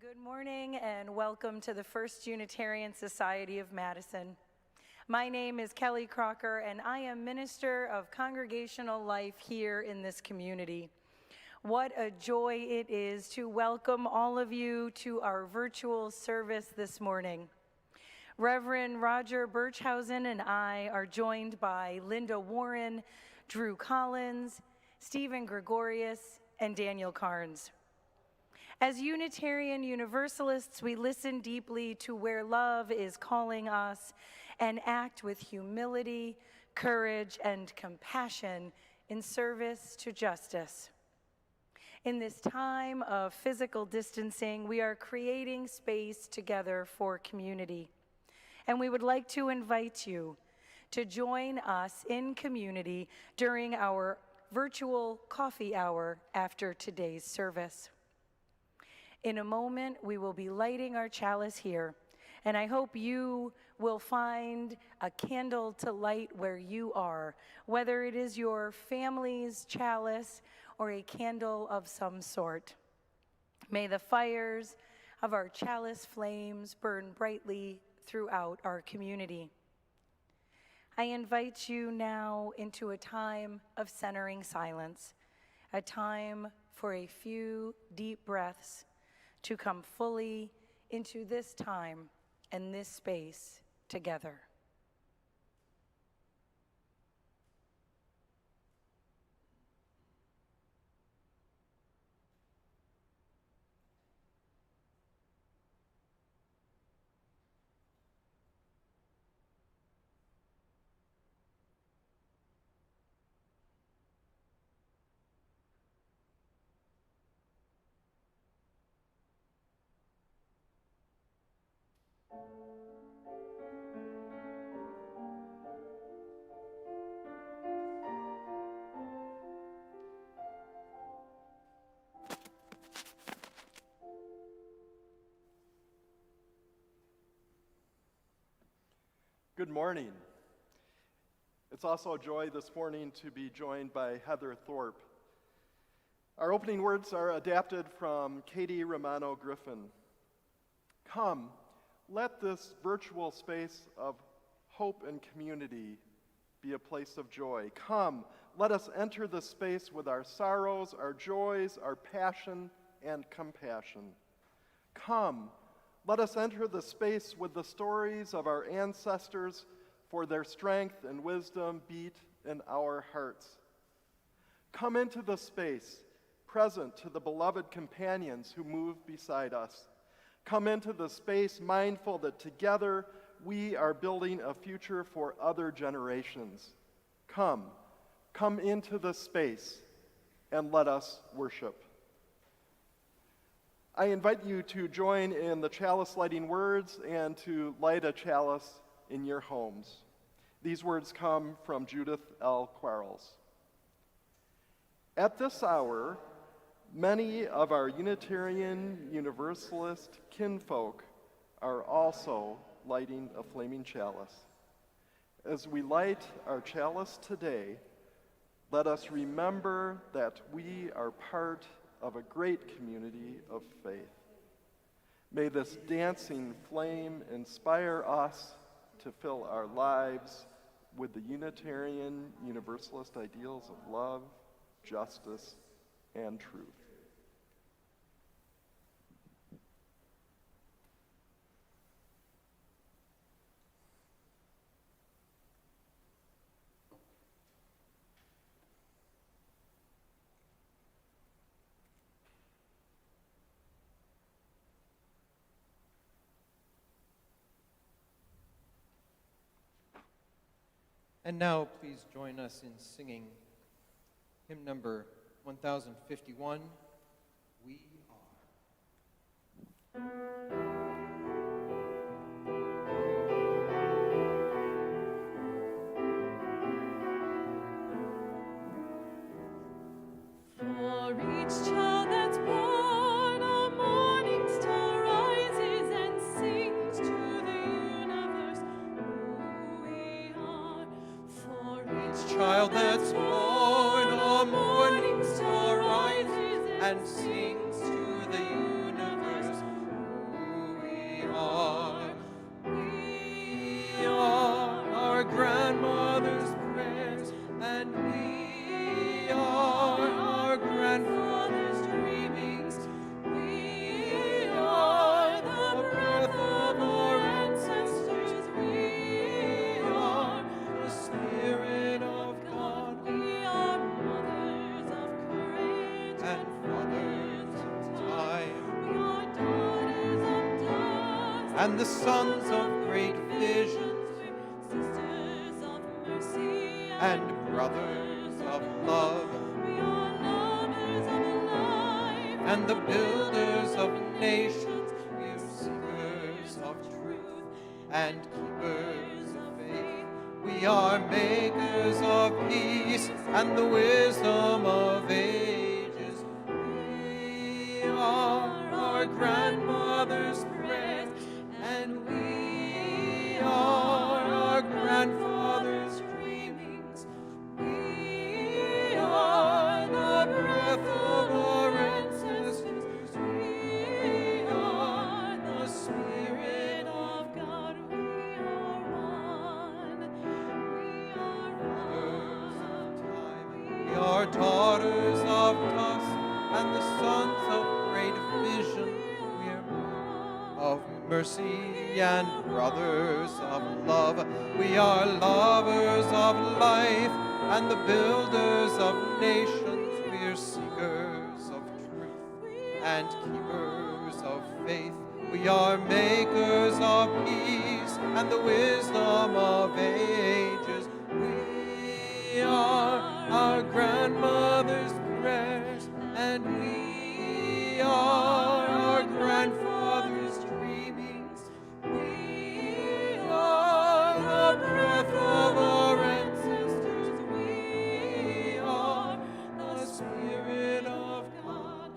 Good morning and welcome to the First Unitarian Society of Madison. My name is Kelly Crocker and I am Minister of Congregational Life here in this community. What a joy it is to welcome all of you to our virtual service this morning. Reverend Roger Birchhausen and I are joined by Linda Warren, Drew Collins, Stephen Gregorius, and Daniel Carnes. As Unitarian Universalists, we listen deeply to where love is calling us and act with humility, courage, and compassion in service to justice. In this time of physical distancing, we are creating space together for community. And we would like to invite you to join us in community during our virtual coffee hour after today's service. In a moment, we will be lighting our chalice here, and I hope you will find a candle to light where you are, whether it is your family's chalice or a candle of some sort. May the fires of our chalice flames burn brightly throughout our community. I invite you now into a time of centering silence, a time for a few deep breaths to come fully into this time and this space together. Good morning. It's also a joy this morning to be joined by Heather Thorpe. Our opening words are adapted from Katie Romano Griffin. Come, let this virtual space of hope and community be a place of joy. Come, let us enter this space with our sorrows, our joys, our passion, and compassion. Come, let us enter the space with the stories of our ancestors, for their strength and wisdom beat in our hearts. Come into the space, present to the beloved companions who move beside us. Come into the space mindful that together we are building a future for other generations. Come into the space and let us worship. I invite you to join in the chalice lighting words and to light a chalice in your homes. These words come from Judith L. Quarles. At this hour, many of our Unitarian Universalist kinfolk are also lighting a flaming chalice. As we light our chalice today, let us remember that we are part of a great community of faith. May this dancing flame inspire us to fill our lives with the Unitarian Universalist ideals of love, justice, and truth. And now, please join us in singing hymn number 1051, We Are. For each child that's born, a morning star rises and sings to the universe who we are. For each Child that's born, a morning star rises and sings to the universe and the sons of great vision, sisters of mercy and brothers of love, we are lovers of life, and the builders of nations, we are seekers of truth, and keepers of faith. We are makers of peace, and the wisdom of ages. We are our grandmother's prayers, and we are our grandfather's dreamings. We are the breath of our ancestors. We are the Spirit of God. We are one. We are one. We are daughters of dust and the sons of great vision. We are of mercy and brothers of love. We are lovers of life and the builders of nations. We are seekers of truth and keepers of faith. We are makers of peace and the wisdom of ages. We are our grandmother's prayers, and we are our grandfather's dreamings. We are the breath of our ancestors. We are the Spirit of God.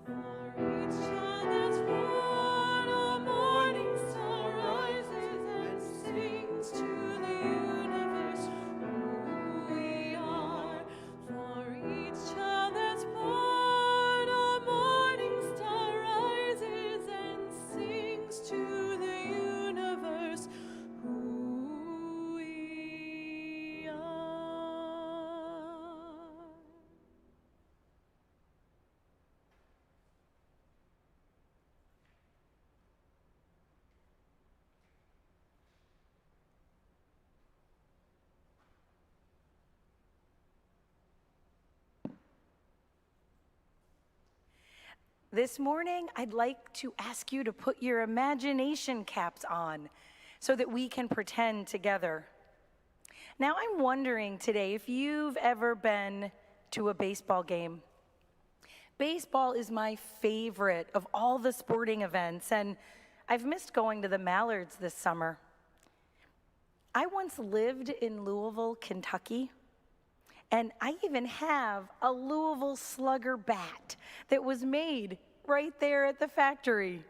For each child that's born, a morning star rises and sings to the universe who we are. For each child that's born, a morning star rises and sings to the universe who we are. This morning, I'd like to ask you to put your imagination caps on so that we can pretend together. Now, I'm wondering today if you've ever been to a baseball game. Baseball is my favorite of all the sporting events, and I've missed going to the Mallards this summer. I once lived in Louisville, Kentucky, and I even have a Louisville Slugger bat that was made right there at the factory.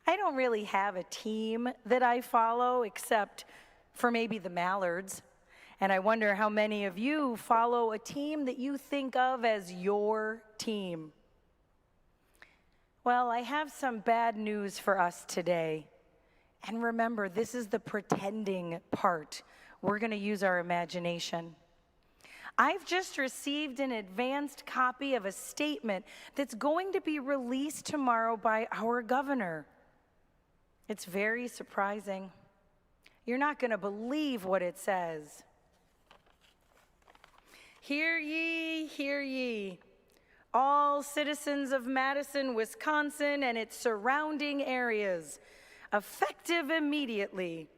I don't really have a team that I follow except for maybe the Mallards. And I wonder how many of you follow a team that you think of as your team. Well, I have some bad news for us today. And remember, this is the pretending part. We're going to use our imagination. I've just received an advanced copy of a statement that's going to be released tomorrow by our governor. It's very surprising. You're not going to believe what it says. Hear ye, all citizens of Madison, Wisconsin, and its surrounding areas, effective immediately,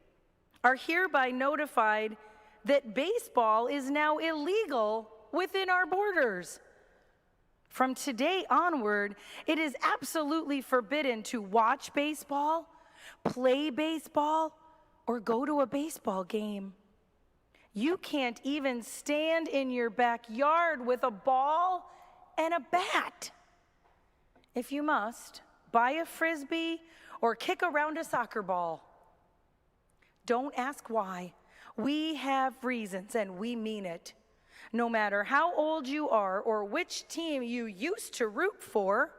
are hereby notified that baseball is now illegal within our borders. From today onward, it is absolutely forbidden to watch baseball, play baseball, or go to a baseball game. You can't even stand in your backyard with a ball and a bat. If you must, buy a frisbee or kick around a soccer ball. Don't ask why. We have reasons, and we mean it. No matter how old you are or which team you used to root for,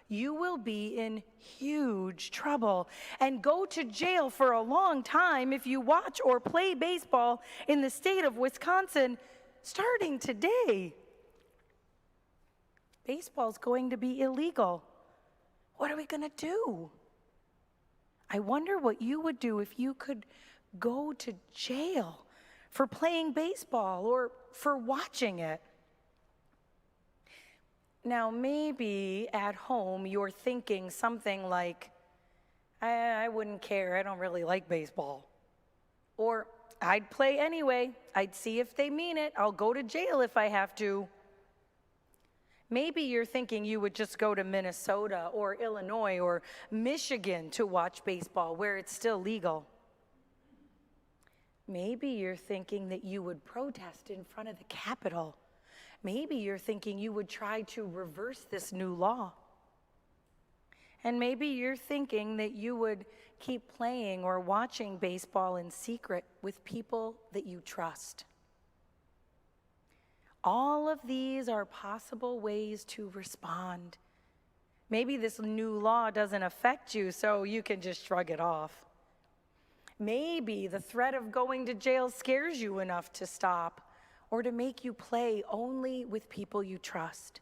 you will be in huge trouble and go to jail for a long time if you watch or play baseball in the state of Wisconsin starting today. Baseball's going to be illegal. What are we going to do? I wonder what you would do if you could go to jail for playing baseball or for watching it. Now, maybe at home you're thinking something like, I wouldn't care. I don't really like baseball. Or I'd play anyway. I'd see if they mean it. I'll go to jail if I have to. Maybe you're thinking you would just go to Minnesota or Illinois or Michigan to watch baseball where it's still legal. Maybe you're thinking that you would protest in front of the Capitol. Maybe you're thinking you would try to reverse this new law. And maybe you're thinking that you would keep playing or watching baseball in secret with people that you trust. All of these are possible ways to respond. Maybe this new law doesn't affect you, so you can just shrug it off. Maybe the threat of going to jail scares you enough to stop or to make you play only with people you trust.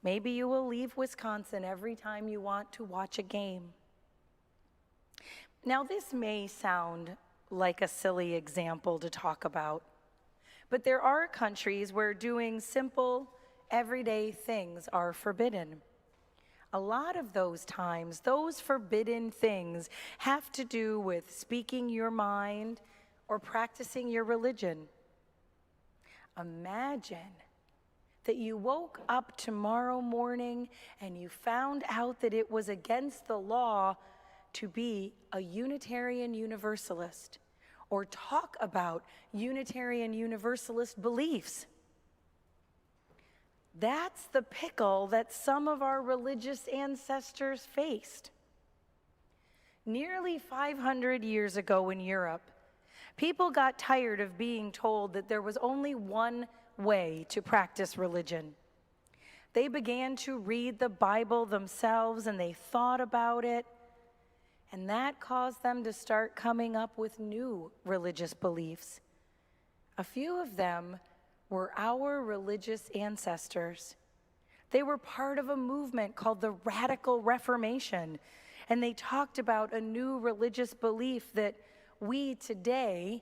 Maybe you will leave Wisconsin every time you want to watch a game. Now, this may sound like a silly example to talk about, but there are countries where doing simple, everyday things are forbidden. A lot of those times, those forbidden things have to do with speaking your mind or practicing your religion. Imagine that you woke up tomorrow morning and you found out that it was against the law to be a Unitarian Universalist or talk about Unitarian Universalist beliefs. That's the pickle that some of our religious ancestors faced. Nearly 500 years ago in Europe, people got tired of being told that there was only one way to practice religion. They began to read the Bible themselves and they thought about it, and that caused them to start coming up with new religious beliefs. A few of them were our religious ancestors. They were part of a movement called the Radical Reformation, and they talked about a new religious belief that we today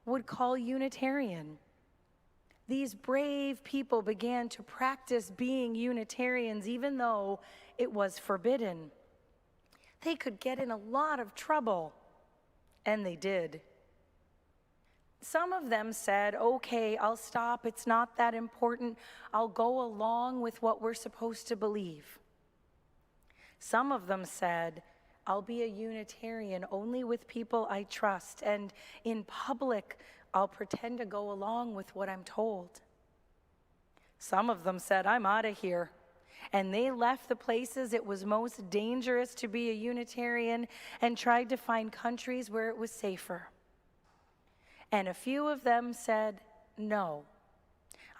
would call Unitarian. These brave people began to practice being Unitarians even though it was forbidden. They could get in a lot of trouble, and they did. Some of them said, okay, I'll stop, it's not that important, I'll go along with what we're supposed to believe. Some of them said, I'll be a Unitarian only with people I trust, and in public, I'll pretend to go along with what I'm told. Some of them said, I'm out of here. And they left the places it was most dangerous to be a Unitarian and tried to find countries where it was safer. And a few of them said, no,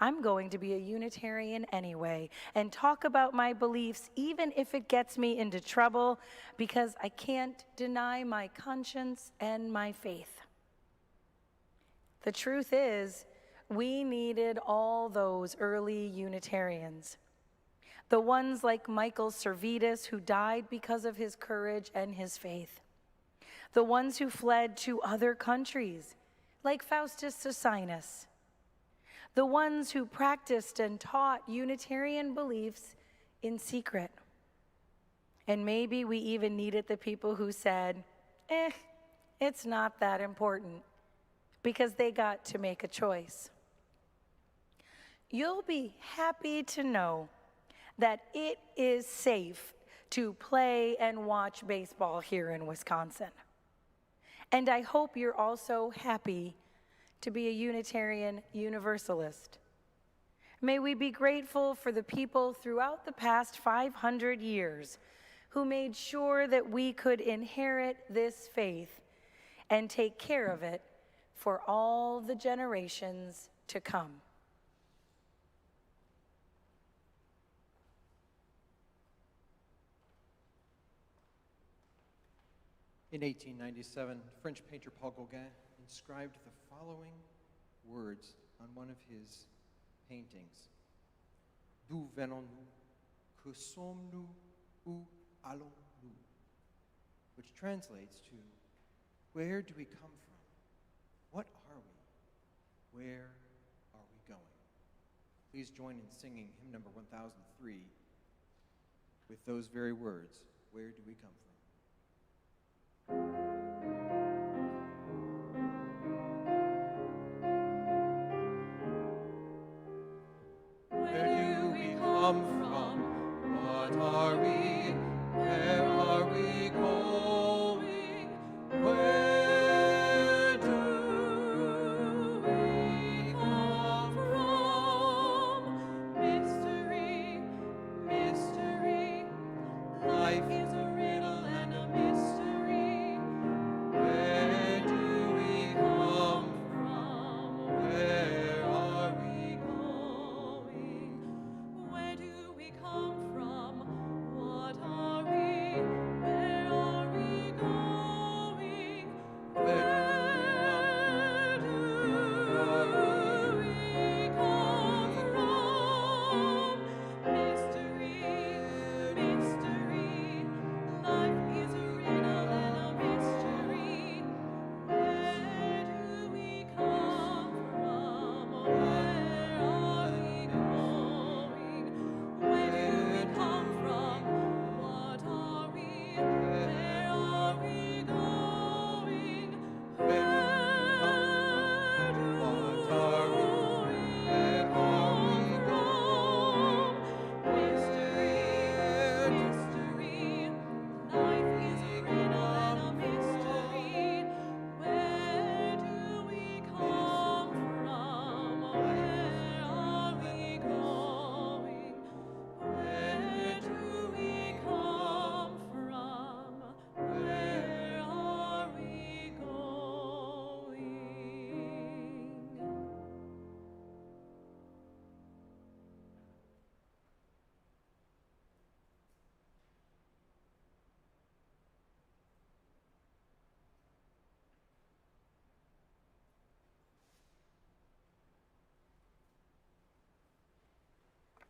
I'm going to be a Unitarian anyway and talk about my beliefs even if it gets me into trouble because I can't deny my conscience and my faith. The truth is, we needed all those early Unitarians. The ones like Michael Servetus, who died because of his courage and his faith. The ones who fled to other countries, like Faustus Socinus. The ones who practiced and taught Unitarian beliefs in secret. And maybe we even needed the people who said, it's not that important, because they got to make a choice. You'll be happy to know that it is safe to play and watch baseball here in Wisconsin. And I hope you're also happy to be a Unitarian Universalist. May we be grateful for the people throughout the past 500 years who made sure that we could inherit this faith and take care of it for all the generations to come. In 1897, French painter Paul Gauguin inscribed the following words on one of his paintings. D'où venons-nous? Que sommes-nous? Où allons-nous? Which translates to, where do we come from? What are we? Where are we going? Please join in singing hymn number 1003 with those very words, where do we come from?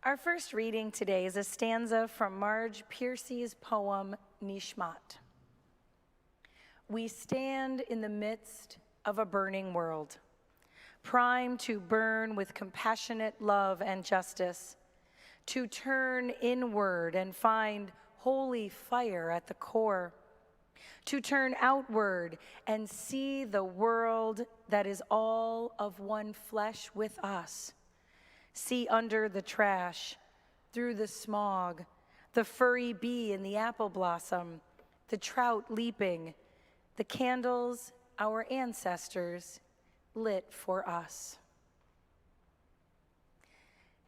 Our first reading today is a stanza from Marge Piercy's poem, Nishmat. We stand in the midst of a burning world, primed to burn with compassionate love and justice, to turn inward and find holy fire at the core, to turn outward and see the world that is all of one flesh with us. See under the trash, through the smog, the furry bee in the apple blossom, the trout leaping, the candles our ancestors lit for us.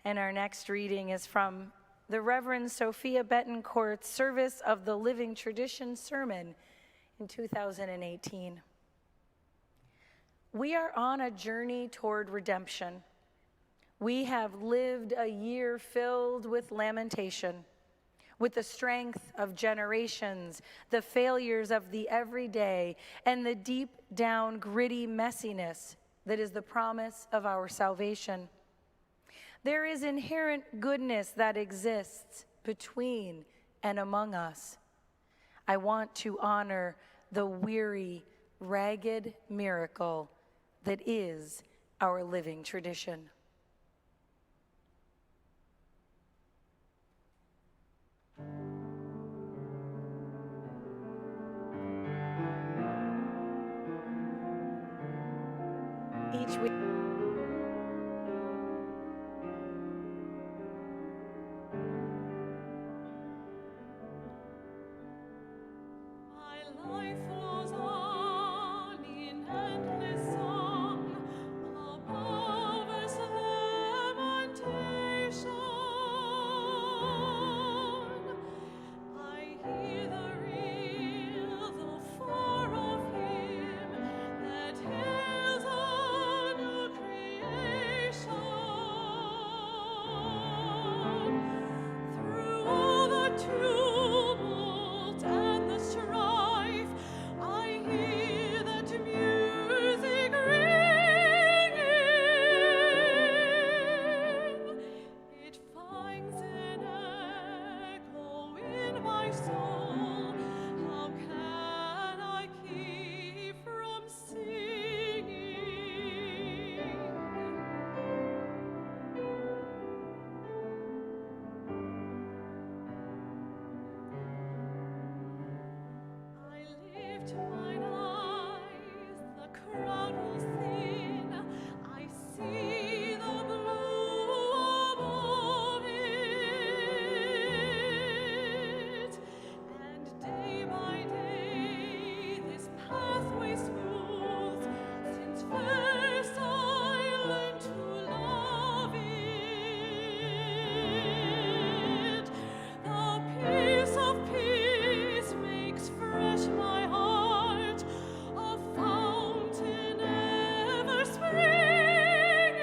And our next reading is from the Reverend Sophia Betancourt's Service of the Living Tradition sermon in 2018. We are on a journey toward redemption. We have lived a year filled with lamentation, with the strength of generations, the failures of the everyday, and the deep down gritty messiness that is the promise of our salvation. There is inherent goodness that exists between and among us. I want to honor the weary, ragged miracle that is our living tradition. Each week. My life flows on in endless song above us lamentation. I hear the real, the far of Him that hails a new creation. Through all the tumult and the strife, I hear that music ringing. It finds an echo in my soul. How can I keep from singing? I lift mine eyes, the crowd grows thin. I see the blue above it, and day by day this pathway smooths. Since first I learned to love it, the peace of peace makes fresh my heart, a fountain ever springing.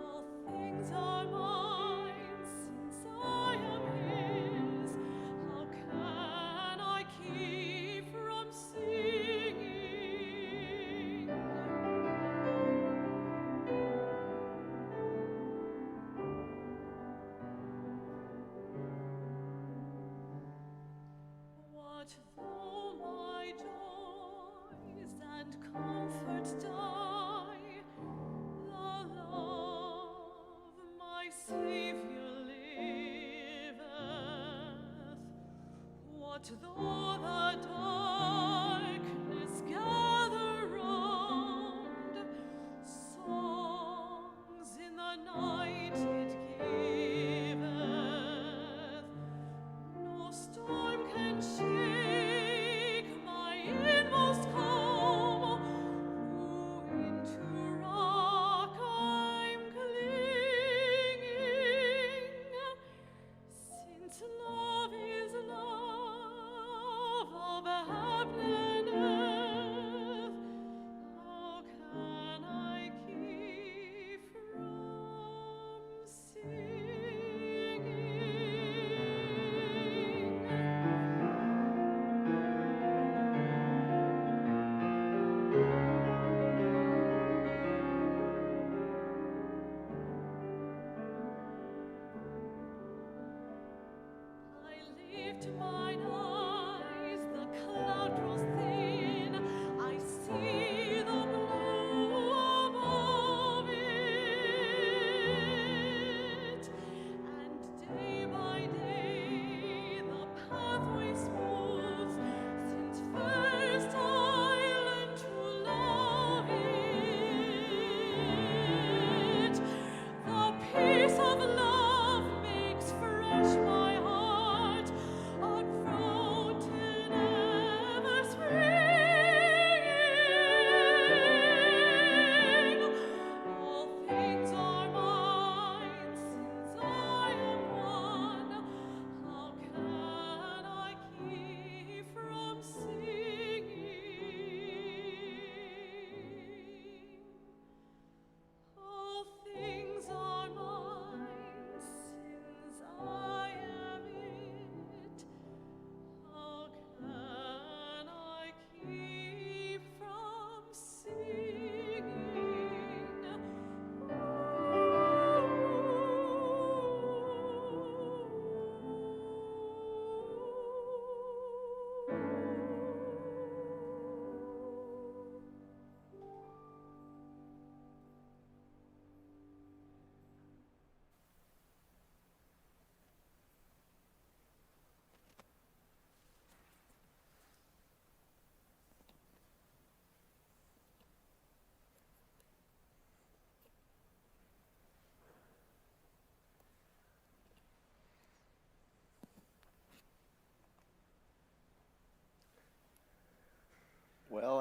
All things are mine since I am His. How can I keep from singing? What though my joys and comforts die? The love my Savior liveth. What though the darkness gather round? Songs in the night it giveth. No storm can shake my inmost calm. Who into rock I'm clinging. Since love is love,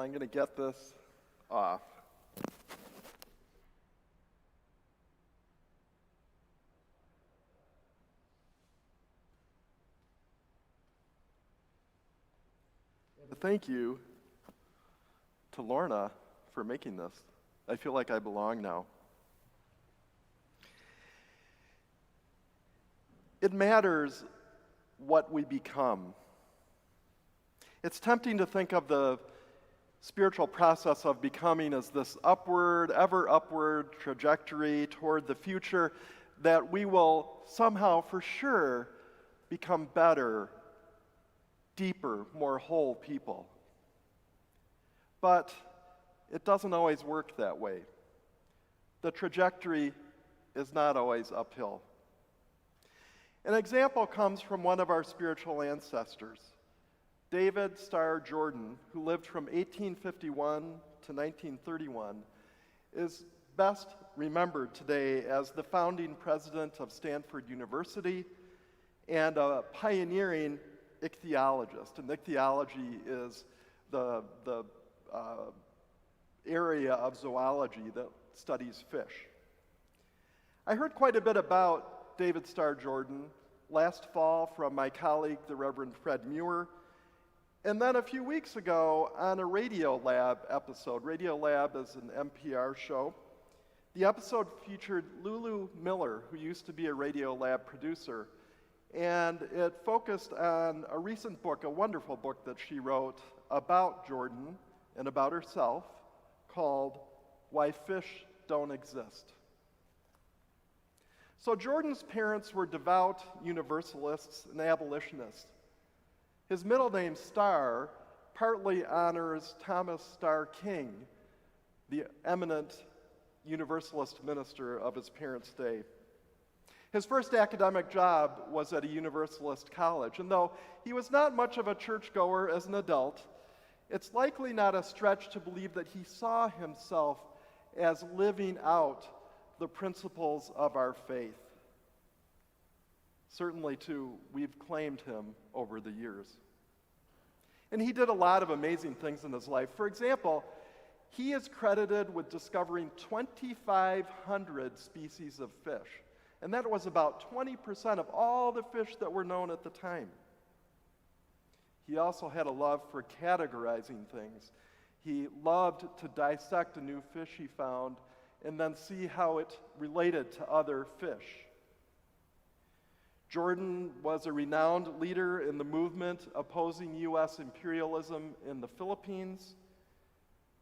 I'm going to get this off. Thank you to Lorna for making this. I feel like I belong now. It matters what we become. It's tempting to think of the spiritual process of becoming as this upward, ever upward trajectory toward the future that we will somehow, for sure, become better, deeper, more whole people. But it doesn't always work that way. The trajectory is not always uphill. An example comes from one of our spiritual ancestors, David Starr Jordan, who lived from 1851 to 1931, is best remembered today as the founding president of Stanford University and a pioneering ichthyologist. And ichthyology is the area of zoology that studies fish. I heard quite a bit about David Starr Jordan last fall from my colleague, the Reverend Fred Muir, and then a few weeks ago on a Radio Lab episode. Radio Lab is an NPR show. The episode featured Lulu Miller, who used to be a Radio Lab producer, and it focused on a recent book, a wonderful book that she wrote about Jordan and about herself, called Why Fish Don't Exist. So Jordan's parents were devout Universalists and abolitionists. His middle name, Starr, partly honors Thomas Starr King, the eminent Universalist minister of his parents' day. His first academic job was at a Universalist college, and though he was not much of a churchgoer as an adult, it's likely not a stretch to believe that he saw himself as living out the principles of our faith. Certainly, too, we've claimed him over the years. And he did a lot of amazing things in his life. For example, he is credited with discovering 2,500 species of fish. And that was about 20% of all the fish that were known at the time. He also had a love for categorizing things. He loved to dissect a new fish he found and then see how it related to other fish. Jordan was a renowned leader in the movement opposing U.S. imperialism in the Philippines.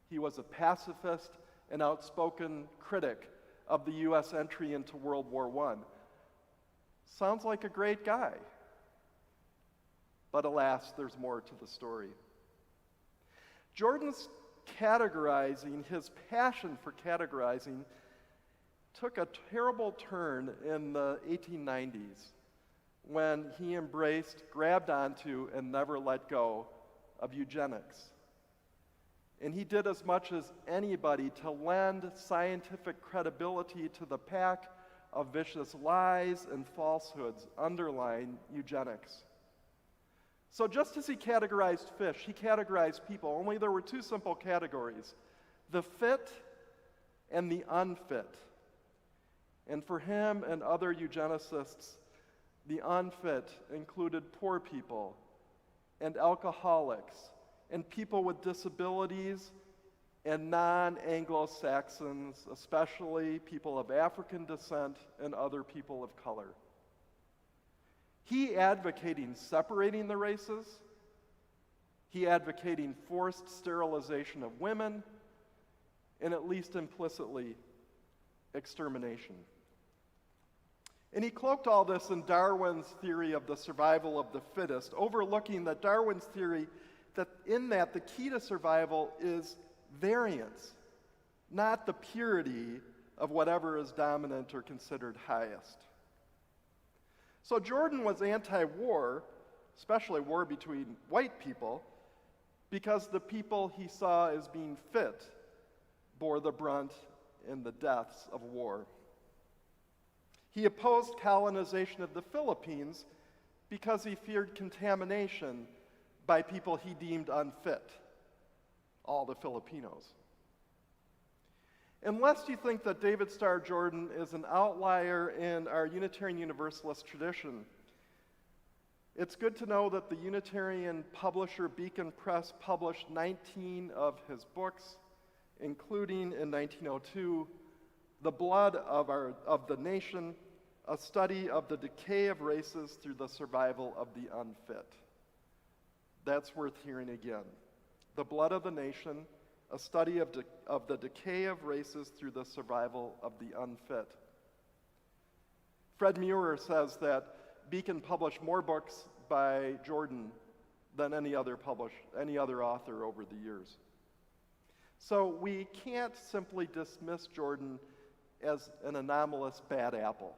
He was a pacifist and outspoken critic of the U.S. entry into World War I. Sounds like a great guy. But alas, there's more to the story. Jordan's categorizing, his passion for categorizing, took a terrible turn in the 1890s when he embraced, grabbed onto, and never let go of eugenics. And he did as much as anybody to lend scientific credibility to the pack of vicious lies and falsehoods underlying eugenics. So just as he categorized fish, he categorized people, only there were two simple categories: the fit and the unfit. And for him and other eugenicists, the unfit included poor people and alcoholics and people with disabilities and non-Anglo-Saxons, especially people of African descent and other people of color. He advocating separating the races, he advocating forced sterilization of women, and at least implicitly, extermination. And he cloaked all this in Darwin's theory of the survival of the fittest, overlooking that Darwin's theory that in that the key to survival is variance, not the purity of whatever is dominant or considered highest. So Jordan was anti-war, especially war between white people, because the people he saw as being fit bore the brunt in the deaths of war. He opposed colonization of the Philippines because he feared contamination by people he deemed unfit, all the Filipinos. Unless you think that David Starr Jordan is an outlier in our Unitarian Universalist tradition, it's good to know that the Unitarian publisher Beacon Press published 19 of his books, including in 1902, The Blood of the Nation, a study of the decay of races through the survival of the unfit. That's worth hearing again. The Blood of the Nation, a study of the decay of races through the survival of the unfit. Fred Muir says that Beacon published more books by Jordan than any other author over the years. So we can't simply dismiss Jordan as an anomalous bad apple.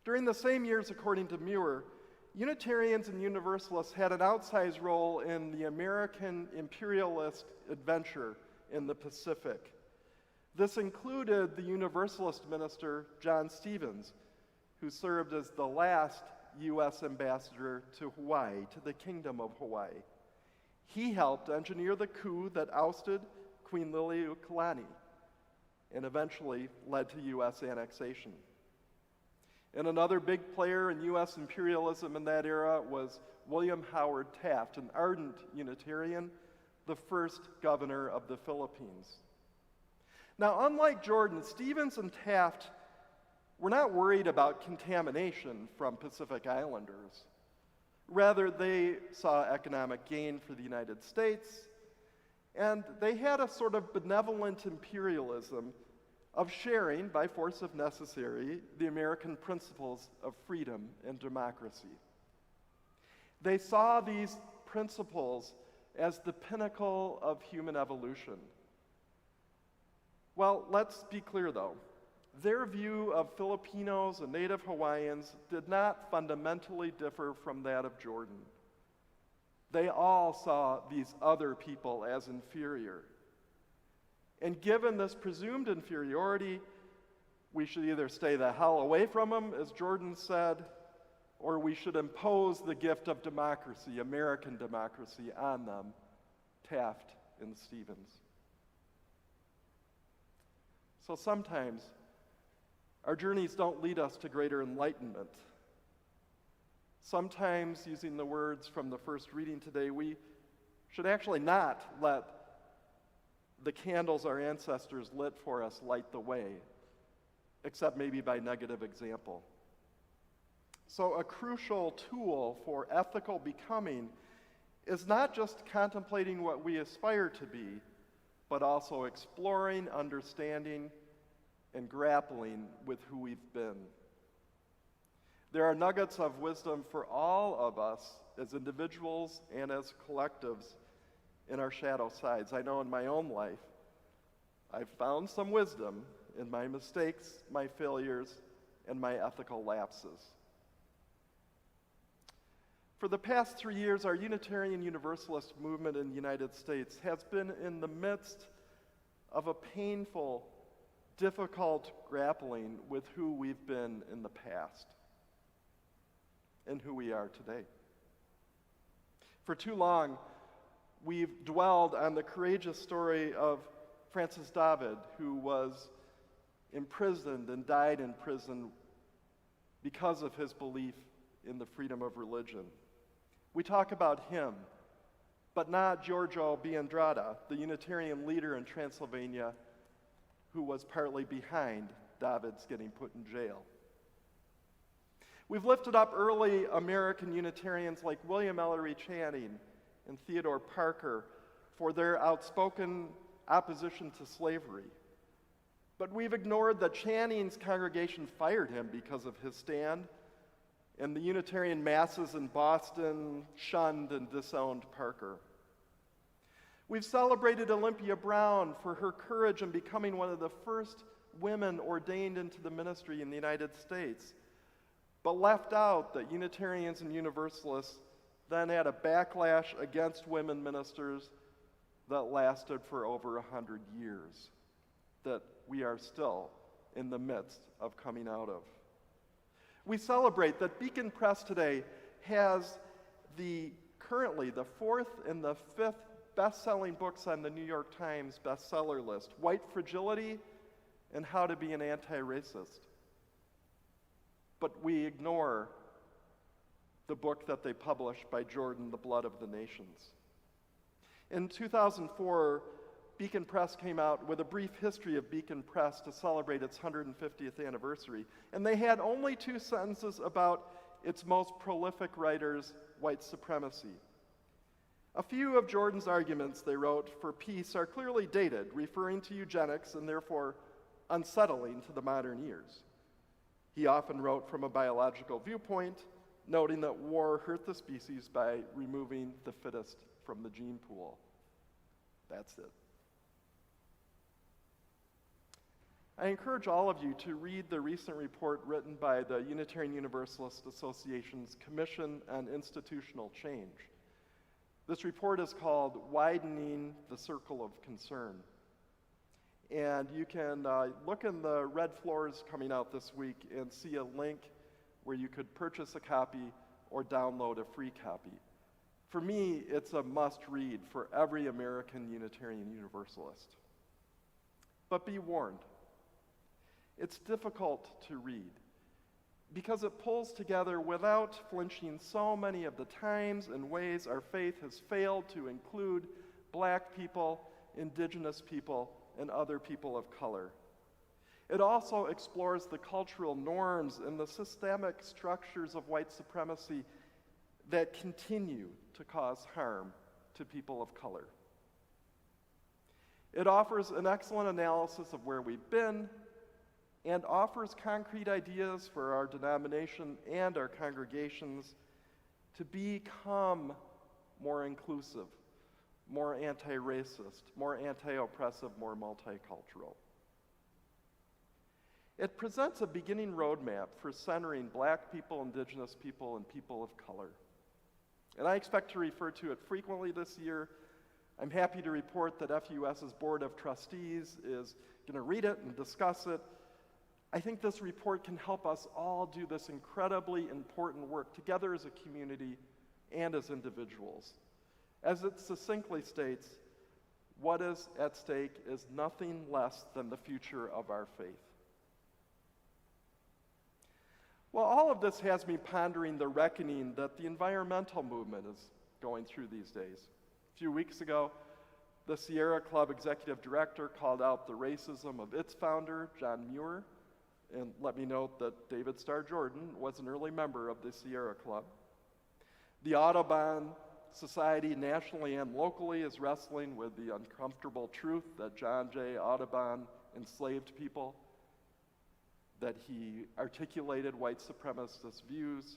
During the same years, according to Muir, Unitarians and Universalists had an outsized role in the American imperialist adventure in the Pacific. This included the Universalist minister, John Stevens, who served as the last U.S. ambassador to Hawaii, to the Kingdom of Hawaii. He helped engineer the coup that ousted Queen Liliuokalani and eventually led to U.S. annexation. And another big player in U.S. imperialism in that era was William Howard Taft, an ardent Unitarian, the first governor of the Philippines. Now, unlike Jordan, Stevens and Taft were not worried about contamination from Pacific Islanders. Rather, they saw economic gain for the United States, and they had a sort of benevolent imperialism of sharing, by force of necessary, the American principles of freedom and democracy. They saw these principles as the pinnacle of human evolution. Well, let's be clear though. Their view of Filipinos and Native Hawaiians did not fundamentally differ from that of Jordan. They all saw these other people as inferior. And given this presumed inferiority, we should either stay the hell away from them, as Jordan said, or we should impose the gift of democracy, American democracy, on them, Taft and Stevens. So sometimes our journeys don't lead us to greater enlightenment. Sometimes, using the words from the first reading today, we should actually not let the candles our ancestors lit for us light the way, except maybe by negative example. So a crucial tool for ethical becoming is not just contemplating what we aspire to be, but also exploring, understanding, and grappling with who we've been. There are nuggets of wisdom for all of us as individuals and as collectives in our shadow sides. I know in my own life, I've found some wisdom in my mistakes, my failures, and my ethical lapses. For the past 3 years, our Unitarian Universalist movement in the United States has been in the midst of a painful, difficult grappling with who we've been in the past and who we are today. For too long, we've dwelled on the courageous story of Francis David, who was imprisoned and died in prison because of his belief in the freedom of religion. We talk about him, but not Giorgio Biandrada, the Unitarian leader in Transylvania, who was partly behind David's getting put in jail. We've lifted up early American Unitarians like William Ellery Channing and Theodore Parker for their outspoken opposition to slavery. But we've ignored that Channing's congregation fired him because of his stand, and the Unitarian masses in Boston shunned and disowned Parker. We've celebrated Olympia Brown for her courage in becoming one of the first women ordained into the ministry in the United States, but left out that Unitarians and Universalists then had a backlash against women ministers that lasted for over 100 years, that we are still in the midst of coming out of. We celebrate that Beacon Press today has currently the 4th and the 5th best-selling books on the New York Times bestseller list, White Fragility and How to Be an Anti-Racist. But we ignore the book that they published by Jordan, The Blood of the Nations. In 2004, Beacon Press came out with a brief history of Beacon Press to celebrate its 150th anniversary, and they had only 2 sentences about its most prolific writer's white supremacy. A few of Jordan's arguments, they wrote, for peace are clearly dated, referring to eugenics and therefore unsettling to the modern ears. He often wrote from a biological viewpoint, noting that war hurt the species by removing the fittest from the gene pool. That's it. I encourage all of you to read the recent report written by the Unitarian Universalist Association's Commission on Institutional Change. This report is called Widening the Circle of Concern. And you can look in the red floors coming out this week and see a link where you could purchase a copy or download a free copy. For me, it's a must-read for every American Unitarian Universalist. But be warned, it's difficult to read because it pulls together without flinching so many of the times and ways our faith has failed to include Black people, Indigenous people, and other people of color. It also explores the cultural norms and the systemic structures of white supremacy that continue to cause harm to people of color. It offers an excellent analysis of where we've been and offers concrete ideas for our denomination and our congregations to become more inclusive, more anti-racist, more anti-oppressive, more multicultural. It presents a beginning roadmap for centering Black people, Indigenous people, and people of color. And I expect to refer to it frequently this year. I'm happy to report that FUS's Board of Trustees is going to read it and discuss it. I think this report can help us all do this incredibly important work together as a community and as individuals. As it succinctly states, what is at stake is nothing less than the future of our faith. Well, all of this has me pondering the reckoning that the environmental movement is going through these days. A few weeks ago, the Sierra Club executive director called out the racism of its founder, John Muir, and let me note that David Starr Jordan was an early member of the Sierra Club. The Audubon Society, nationally and locally, is wrestling with the uncomfortable truth that John J. Audubon enslaved people, that he articulated white supremacist views,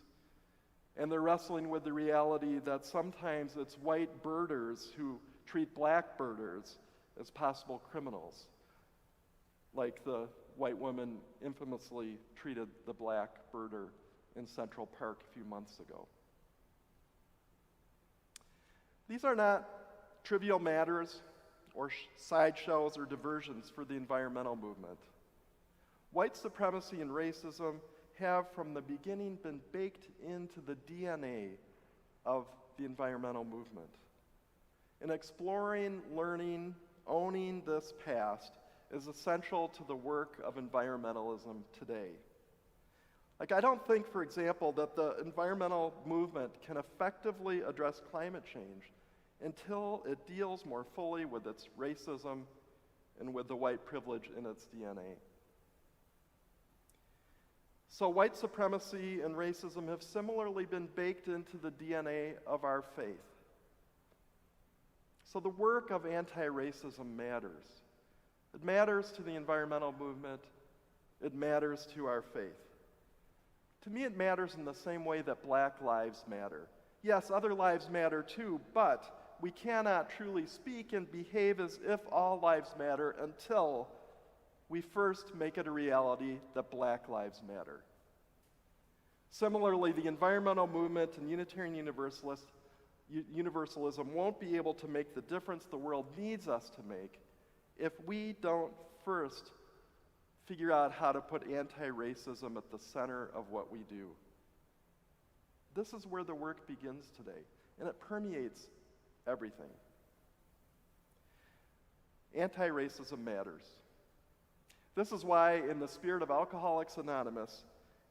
and they're wrestling with the reality that sometimes it's white birders who treat Black birders as possible criminals, like the white woman infamously treated the Black birder in Central Park a few months ago. These are not trivial matters or sideshows or diversions for the environmental movement. White supremacy and racism have from the beginning been baked into the DNA of the environmental movement. And exploring, learning, owning this past is essential to the work of environmentalism today. I don't think, for example, that the environmental movement can effectively address climate change until it deals more fully with its racism and with the white privilege in its DNA. So white supremacy and racism have similarly been baked into the DNA of our faith. So the work of anti-racism matters. It matters to the environmental movement. It matters to our faith. To me, it matters in the same way that Black lives matter. Yes, other lives matter too, but we cannot truly speak and behave as if all lives matter until we first make it a reality that Black lives matter. Similarly, the environmental movement and Unitarian Universalism won't be able to make the difference the world needs us to make if we don't first figure out how to put anti-racism at the center of what we do. This is where the work begins today, and it permeates everything. anti-racism matters. This is why, in the spirit of Alcoholics Anonymous,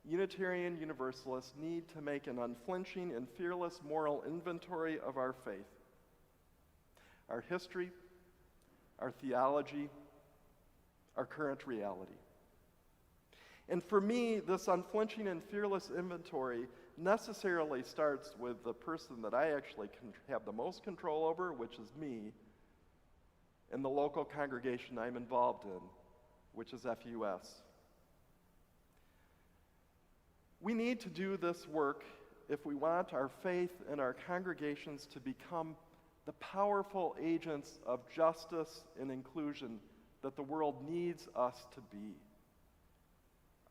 Unitarian Universalists need to make an unflinching and fearless moral inventory of our faith, our history, our theology, our current reality. And for me, this unflinching and fearless inventory necessarily starts with the person that I actually have the most control over, which is me, and the local congregation I'm involved in, which is FUS. We need to do this work if we want our faith and our congregations to become the powerful agents of justice and inclusion that the world needs us to be.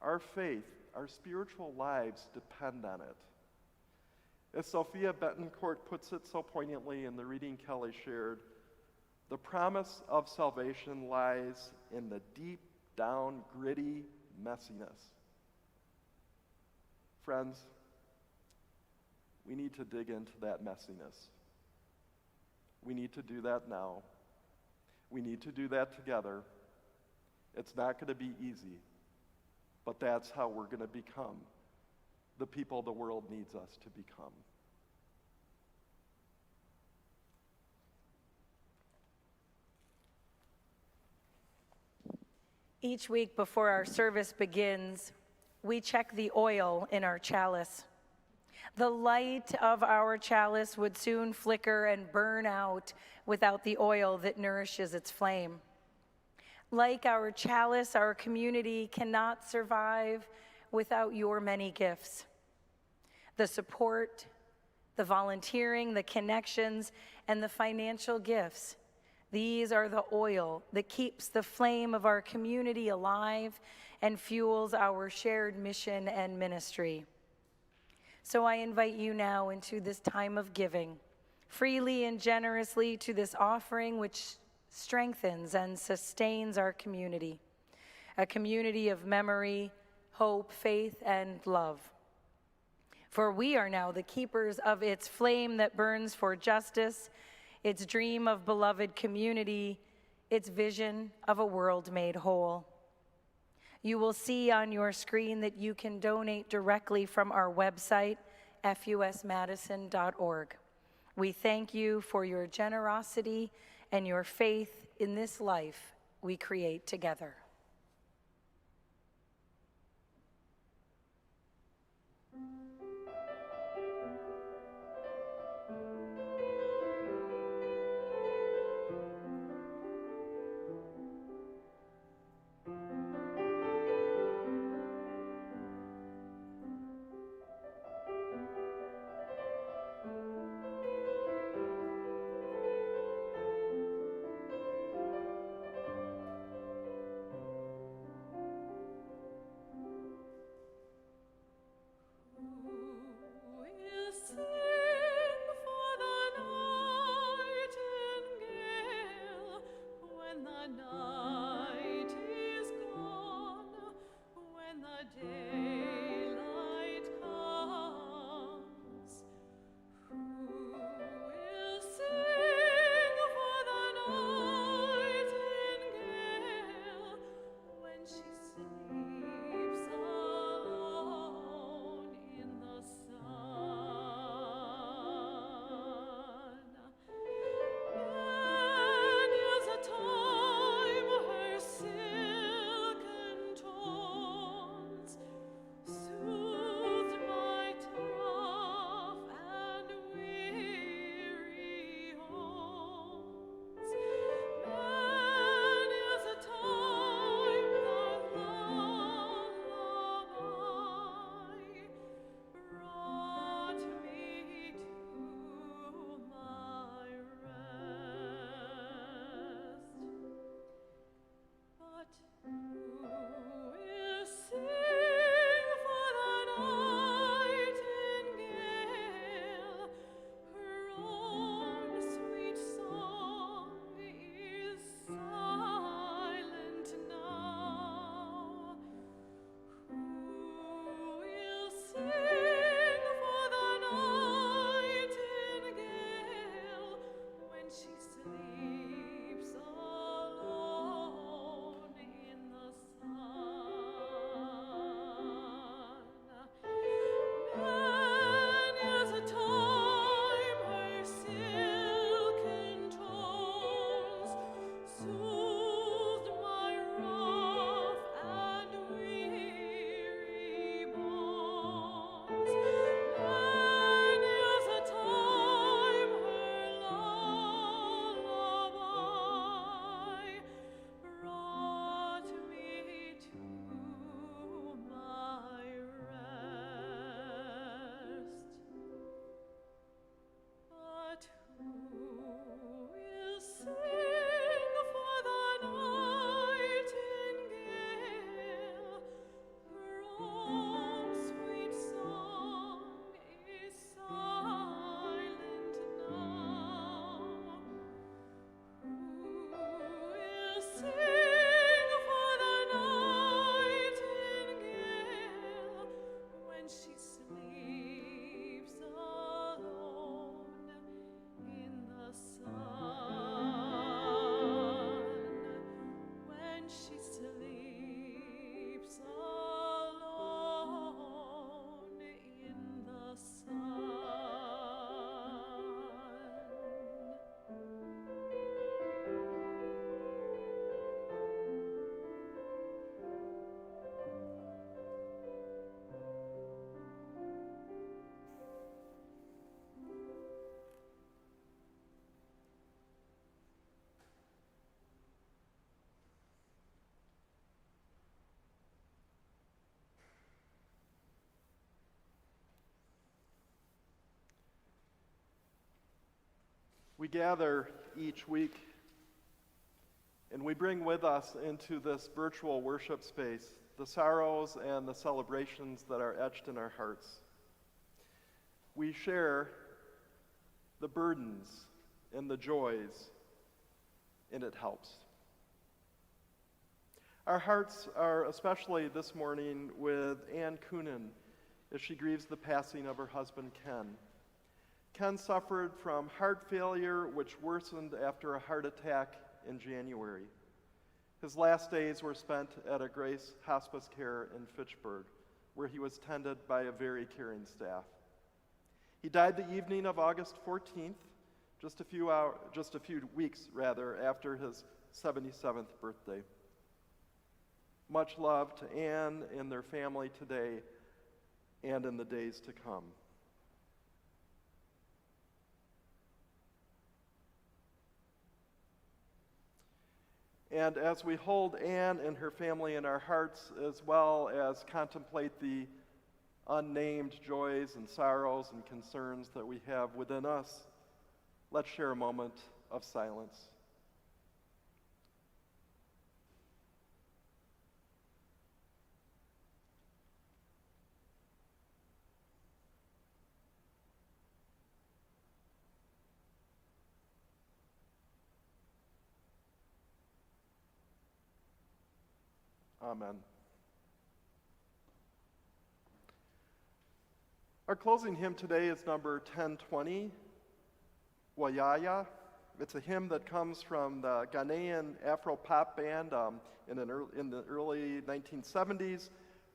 Our faith, our spiritual lives depend on it. As Sophia Betancourt puts it so poignantly in the reading Kelly shared, the promise of salvation lies in the deep down, gritty messiness. Friends, we need to dig into that messiness. We need to do that now. We need to do that together. It's not going to be easy, but that's how we're going to become the people the world needs us to become. Each week before our service begins, we check the oil in our chalice. The light of our chalice would soon flicker and burn out without the oil that nourishes its flame. Like our chalice, our community cannot survive without your many gifts. The support, the volunteering, the connections, and the financial gifts. These are the oil that keeps the flame of our community alive and fuels our shared mission and ministry. So I invite you now into this time of giving, freely and generously to this offering which strengthens and sustains our community, a community of memory, hope, faith, and love. For we are now the keepers of its flame that burns for justice, its dream of beloved community, its vision of a world made whole. You will see on your screen that you can donate directly from our website, fusmadison.org. We thank you for your generosity and your faith in this life we create together. We gather each week and we bring with us into this virtual worship space the sorrows and the celebrations that are etched in our hearts. We share the burdens and the joys, and it helps. Our hearts are especially this morning with Ann Coonan as she grieves the passing of her husband, Ken. Ken suffered from heart failure, which worsened after a heart attack in January. His last days were spent at a Grace Hospice Care in Fitchburg, where he was tended by a very caring staff. He died the evening of August 14th, just a few weeks after his 77th birthday. Much love to Ann and their family today and in the days to come. And as we hold Ann and her family in our hearts, as well as contemplate the unnamed joys and sorrows and concerns that we have within us, let's share a moment of silence. Amen. Our closing hymn today is number 1020, Wayaya. It's a hymn that comes from the Ghanaian Afro-pop band in the early 1970s.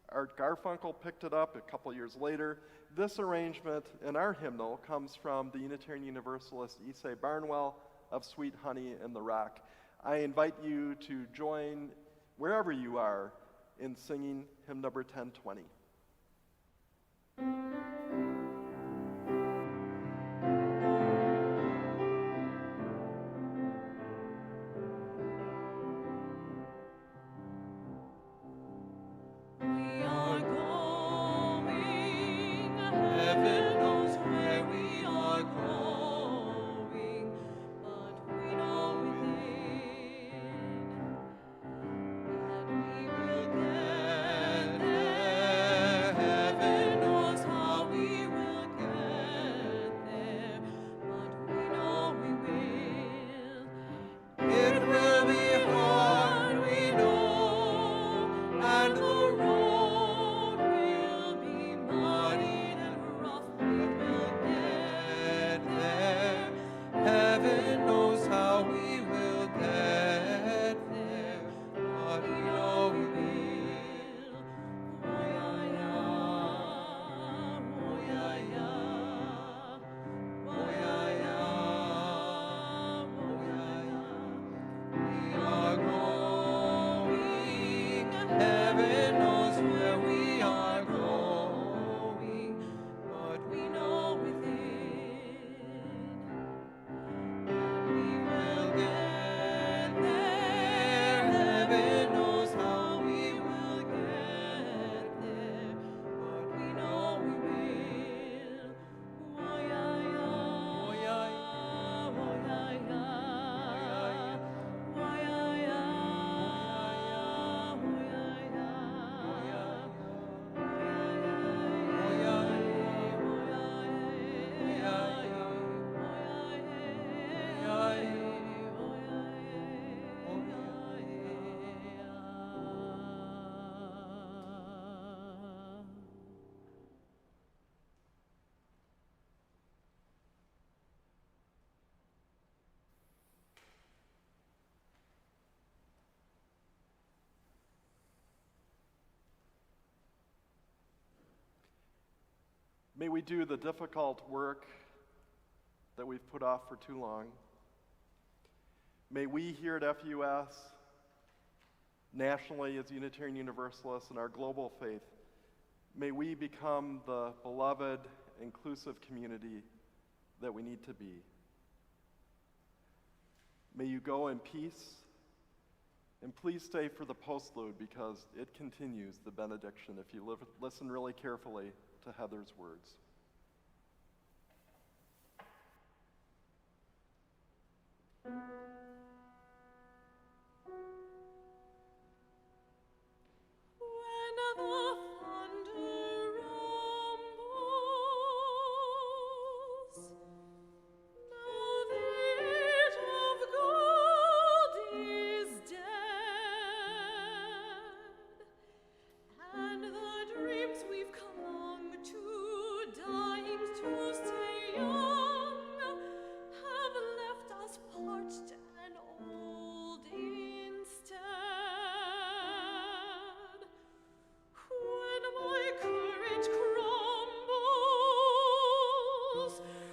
Art Garfunkel picked it up a couple years later. This arrangement in our hymnal comes from the Unitarian Universalist Isay Barnwell of Sweet Honey in the Rock. I invite you to join wherever you are in singing hymn number 1020. We are going, heaven knows where we are going, but we know within that we will get there. Heaven knows how we will get there, but we know we will. It will be hard, we know, and the road will be muddy and rough, but we'll get there. Heaven knows how we will get there, but we know we will. Woyaya, woyaya, woyaya, woyaya. We are going, heaven knows where we are going, but we know within that we will get there. Heaven knows how we will get there, but we know we will. Woyaya, woyaya, woyaya, May we do the difficult work that we've put off for too long. May we here at FUS, nationally as Unitarian Universalists and our global faith, may we become the beloved, inclusive community that we need to be. May you go in peace, and please stay for the postlude because it continues the benediction if you listen really carefully to Heather's words. souls.